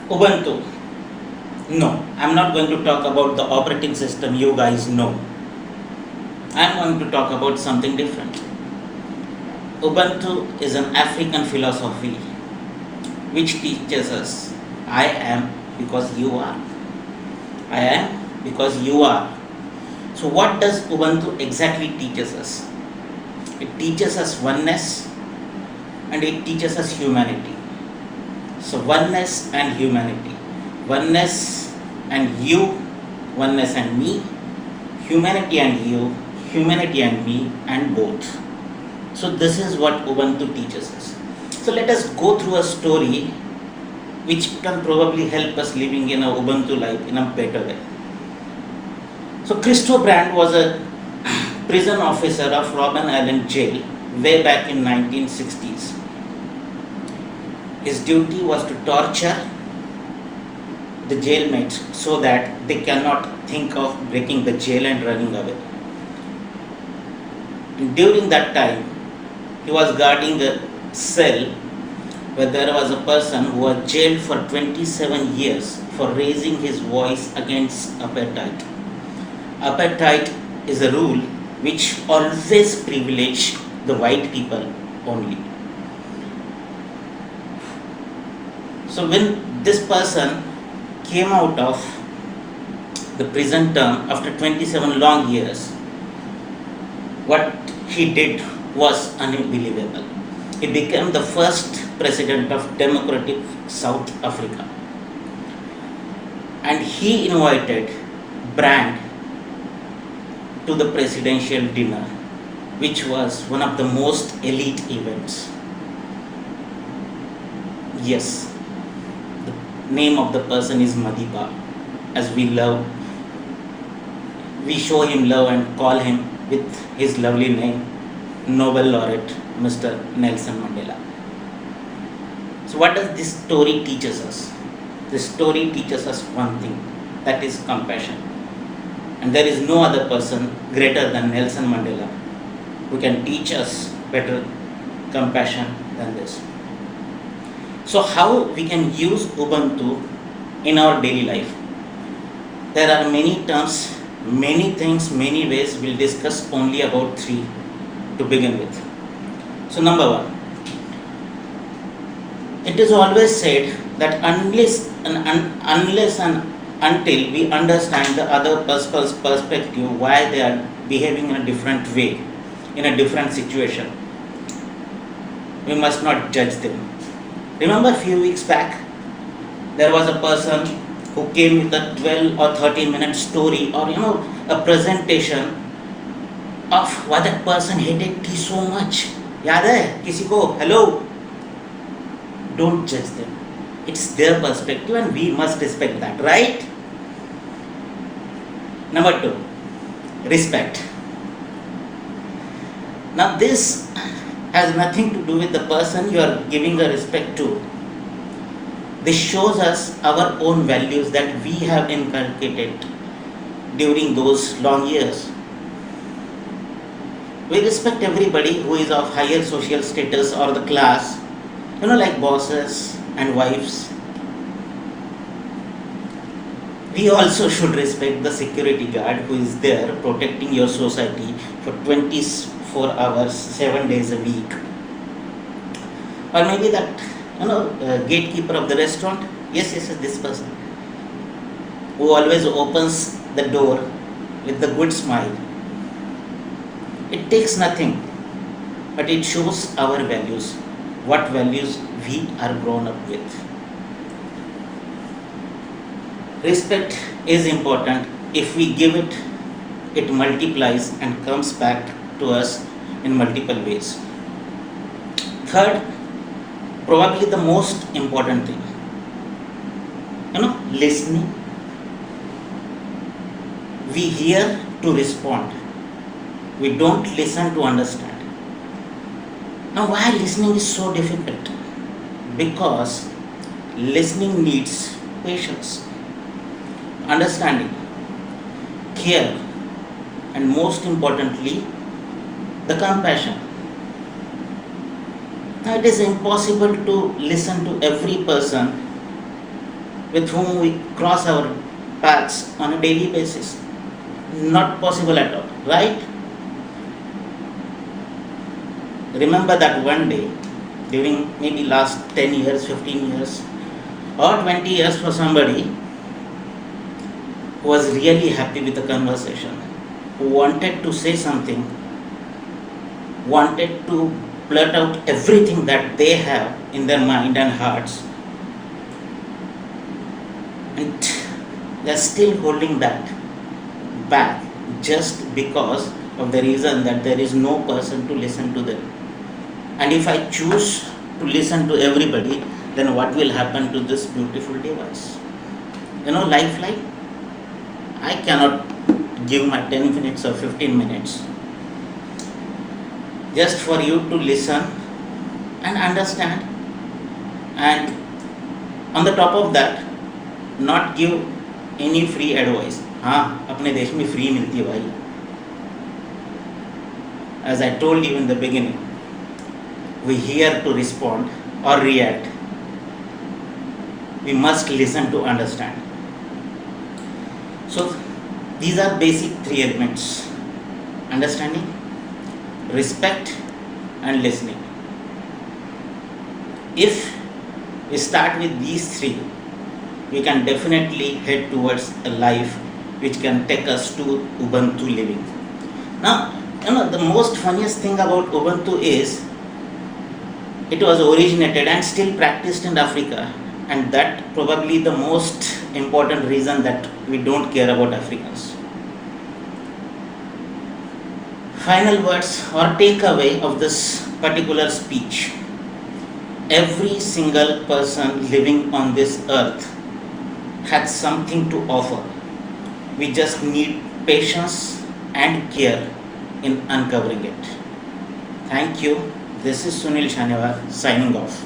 Ubuntu. No, I'm not going to talk about the operating system you guys know. I'm going to talk about something different. Ubuntu is an African philosophy which teaches us I am because you are. I am because you are. So, what does Ubuntu exactly teaches us? It teaches us oneness and it teaches us humanity. So, oneness and humanity. Oneness and you, oneness and me, humanity and you, humanity and me, and both. So, this is what Ubuntu teaches us. So, let us go through a story which can probably help us living in a Ubuntu life in a better way. So, Christo Brand was a prison officer of Robben Island jail way back in 1960s. His duty was to torture the jailmates so that they cannot think of breaking the jail and running away. And during that time, he was guarding a cell where there was a person who was jailed for 27 years for raising his voice against apartheid. Apartheid is a rule which always privileged the white people only. So when this person came out of the prison term after 27 long years, what he did was unbelievable. He became the first president of Democratic South Africa. And he invited Brand to the presidential dinner, which was one of the most elite events. Yes, the name of the person is Madiba. As we show him love and call him with his lovely name, Nobel laureate Mr. Nelson Mandela. So, what does this story teaches us? This story teaches us one thing, that is compassion. And there is no other person greater than Nelson Mandela who can teach us better compassion than this. So, how we can use Ubuntu in our daily life? There are many terms, many things, many ways. We'll discuss only about three to begin with. So, number one, it is always said that unless and until we understand the other person's perspective, why they are behaving in a different way, in a different situation, we must not judge them. Remember a few weeks back, there was a person who came with a 12 or 13-minute story or a presentation of why that person hated tea so much. याद है किसी को? Hello. Don't judge them. It's their perspective and we must respect that, right? Number two, respect. Now this has nothing to do with the person you are giving a respect to. This shows us our own values that we have inculcated during those long years. We respect everybody who is of higher social status or the class, like bosses and wives. We also should respect the security guard who is there protecting your society for 24 hours, 7 days a week. Or maybe that gatekeeper of the restaurant. Yes, this person who always opens the door with the good smile. It takes nothing, but it shows our values, what values we are grown up with. Respect is important. If we give it, it multiplies and comes back to us in multiple ways. Third, probably the most important thing, listening. We hear to respond. We don't listen to understand. Now, why listening is so difficult? Because listening needs patience, understanding, care, and most importantly, the compassion. Now, it is impossible to listen to every person with whom we cross our paths on a daily basis. Not possible at all, right? Remember that one day, during maybe last 10 years, 15 years, or 20 years for somebody who was really happy with the conversation, who wanted to say something, wanted to blurt out everything that they have in their mind and hearts, and they're still holding that back just because of the reason that there is no person to listen to them. And if I choose to listen to everybody, then what will happen to this beautiful device? Lifeline. I cannot give my 10 minutes or 15 minutes just for you to listen and understand, and on the top of that, not give any free advice. हाँ, अपने देश में free मिलती है भाई. As I told you in the beginning, we here to respond or react. We must listen to understand. So these are basic 3 elements: understanding, respect, and listening. If we start with these 3, we can definitely head towards a life which can take us to Ubuntu living. Now, the most funniest thing about Ubuntu is it was originated and still practiced in Africa, and that probably the most important reason that we don't care about Africans. Final words or takeaway of this particular speech: every single person living on this earth has something to offer. We just need patience and care in uncovering it. Thank you. This is Sunil Shanewar signing off.